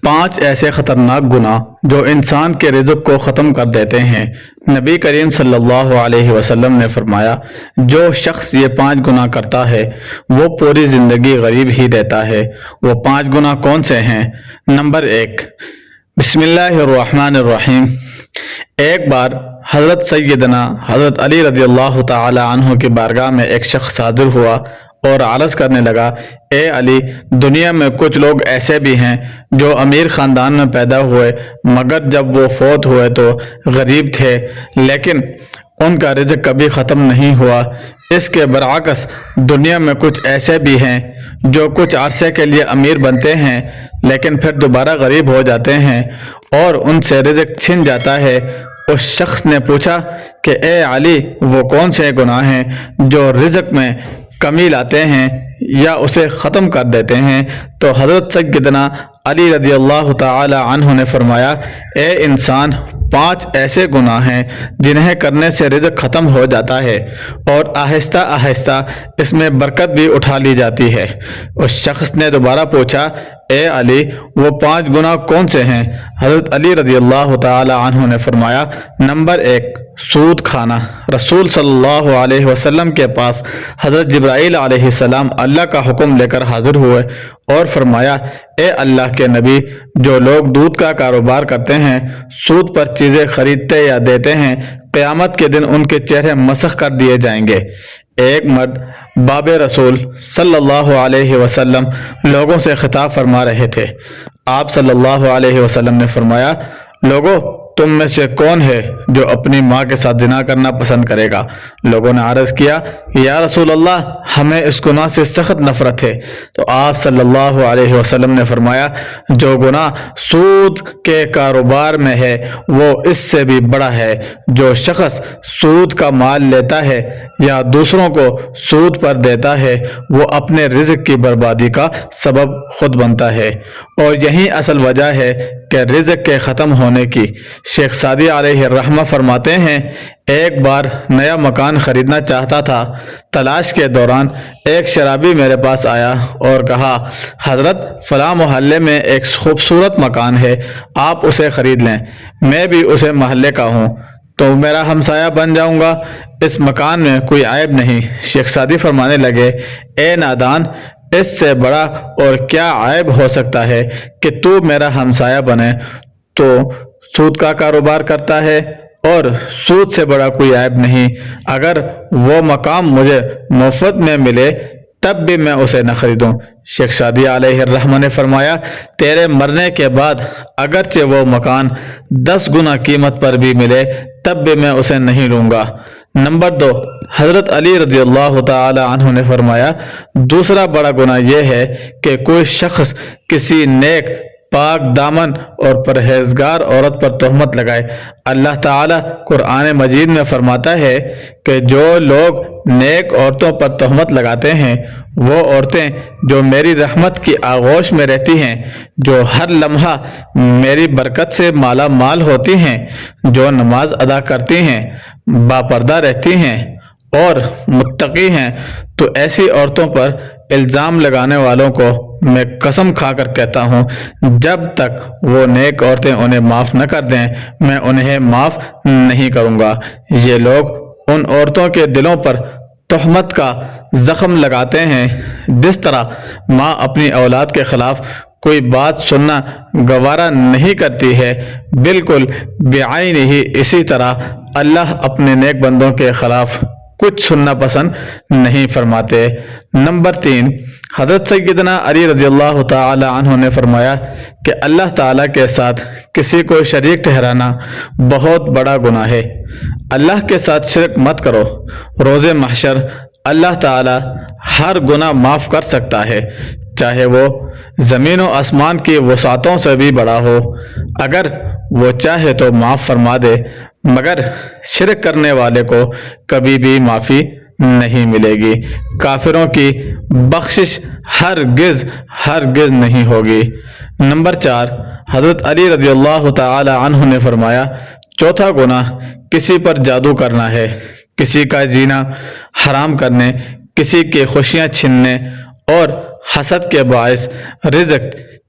5 ایسے خطرناک گناہ جو انسان کے رزق کو ختم کر دیتے ہیں۔ نبی کریم صلی اللہ علیہ وسلم نے فرمایا، جو شخص یہ 5 گناہ کرتا ہے وہ پوری زندگی غریب ہی رہتا ہے۔ وہ 5 گناہ کون سے ہیں؟ نمبر 1، بسم اللہ الرحمن الرحیم۔ ایک بار حضرت سیدنا حضرت علی رضی اللہ تعالی عنہ کی بارگاہ میں ایک شخص حاضر ہوا اور عرض کرنے لگا، اے علی، دنیا میں کچھ لوگ ایسے بھی ہیں جو امیر خاندان میں پیدا ہوئے مگر جب وہ فوت ہوئے تو غریب تھے، لیکن ان کا رزق کبھی ختم نہیں ہوا۔ اس کے برعکس دنیا میں کچھ ایسے بھی ہیں جو کچھ عرصے کے لیے امیر بنتے ہیں لیکن پھر دوبارہ غریب ہو جاتے ہیں اور ان سے رزق چھن جاتا ہے۔ اس شخص نے پوچھا کہ اے علی، وہ کون سے گناہ ہیں جو رزق میں کمی لاتے ہیں یا اسے ختم کر دیتے ہیں؟ تو حضرت سیدنا علی رضی اللہ تعالی عنہ نے فرمایا، اے انسان، 5 ایسے گناہ ہیں جنہیں کرنے سے رزق ختم ہو جاتا ہے اور آہستہ آہستہ اس میں برکت بھی اٹھا لی جاتی ہے۔ اس شخص نے دوبارہ پوچھا، اے علی، وہ 5 گناہ کون سے ہیں؟ حضرت علی رضی اللہ تعالی عنہ نے فرمایا، نمبر 1، سود کھانا۔ رسول صلی اللہ علیہ وسلم کے پاس حضرت جبرائیل علیہ السلام اللہ کا حکم لے کر حاضر ہوئے اور فرمایا، اے اللہ کے نبی، جو لوگ دودھ کا کاروبار کرتے ہیں، سود پر چیزیں خریدتے یا دیتے ہیں، قیامت کے دن ان کے چہرے مسخ کر دیے جائیں گے۔ ایک مرد باب رسول صلی اللہ علیہ وسلم لوگوں سے خطاب فرما رہے تھے۔ آپ صلی اللہ علیہ وسلم نے فرمایا، لوگو، تم میں سے کون ہے جو اپنی ماں کے ساتھ زنا کرنا پسند کرے گا؟ لوگوں نے عرض کیا، یا رسول اللہ، ہمیں اس گناہ سے سخت نفرت ہے۔ تو آپ صلی اللہ علیہ وسلم نے فرمایا، جو گناہ سود کے کاروبار میں ہے وہ اس سے بھی بڑا ہے۔ جو شخص سود کا مال لیتا ہے یا دوسروں کو سود پر دیتا ہے وہ اپنے رزق کی بربادی کا سبب خود بنتا ہے، اور یہی اصل وجہ ہے کہ رزق کے ختم ہونے کی۔ شیخ سعدی علیہ الرحمہ فرماتے ہیں، ایک بار نیا مکان خریدنا چاہتا تھا۔ تلاش کے دوران ایک شرابی میرے پاس آیا اور کہا، حضرت، فلاں محلے میں ایک خوبصورت مکان ہے، آپ اسے خرید لیں، میں بھی اسے محلے کا ہوں تو میرا ہمسایہ بن جاؤں گا، اس مکان میں کوئی عیب نہیں۔ شیخ سعدی فرمانے لگے، اے نادان، اس سے بڑا اور کیا عیب ہو سکتا ہے کہ تو میرا ہمسایہ بنے؟ تو سود کا کاروبار کرتا ہے اور سود سے بڑا کوئی عیب نہیں۔ اگر وہ مقام مجھے مفت میں ملے تب بھی میں اسے نہ خریدوں۔ شیخ سعدی علیہ الرحمہ نے فرمایا، تیرے مرنے کے بعد اگرچہ وہ مکان 10 گنا قیمت پر بھی ملے تب بھی میں اسے نہیں لوں گا۔ نمبر 2، حضرت علی رضی اللہ تعالی عنہ نے فرمایا، دوسرا بڑا گناہ یہ ہے کہ کوئی شخص کسی نیک، پاک دامن اور پرہیزگار عورت پر تہمت لگائے۔ اللہ تعالیٰ قرآن مجید میں فرماتا ہے کہ جو لوگ نیک عورتوں پر تہمت لگاتے ہیں وہ عورتیں جو میری رحمت کی آغوش میں رہتی ہیں، جو ہر لمحہ میری برکت سے مالا مال ہوتی ہیں، جو نماز ادا کرتی ہیں، باپردہ رہتی ہیں اور متقی ہیں، تو ایسی عورتوں پر الزام لگانے والوں کو میں قسم کھا کر کہتا ہوں، جب تک وہ نیک عورتیں انہیں معاف نہ کر دیں میں انہیں معاف نہیں کروں گا۔ یہ لوگ ان عورتوں کے دلوں پر تہمت کا زخم لگاتے ہیں جس طرح ماں اپنی اولاد کے خلاف کوئی بات سننا گوارا نہیں کرتی ہے، بالکل بعین ہی اسی طرح اللہ اپنے نیک بندوں کے خلاف کچھ سننا پسند نہیں فرماتے۔ نمبر 3، حضرت سیدنا علی رضی اللہ تعالی عنہ نے فرمایا کہ اللہ تعالیٰ کے ساتھ کسی کو شریک ٹھہرانا بہت بڑا گناہ ہے۔ اللہ کے ساتھ شرک مت کرو۔ روز محشر اللہ تعالیٰ ہر گناہ معاف کر سکتا ہے، چاہے وہ زمین و آسمان کی وسعتوں سے بھی بڑا ہو۔ اگر وہ چاہے تو معاف فرما دے، مگر شرک کرنے والے کو کبھی بھی معافی نہیں ملے گی۔ کافروں کی بخشش ہرگز نہیں ہوگی۔ نمبر 4، حضرت علی رضی اللہ تعالی عنہ نے فرمایا، چوتھا گناہ کسی پر جادو کرنا ہے، کسی کا جینا حرام کرنے، کسی کی خوشیاں چھیننے اور حسد کے باعث رزق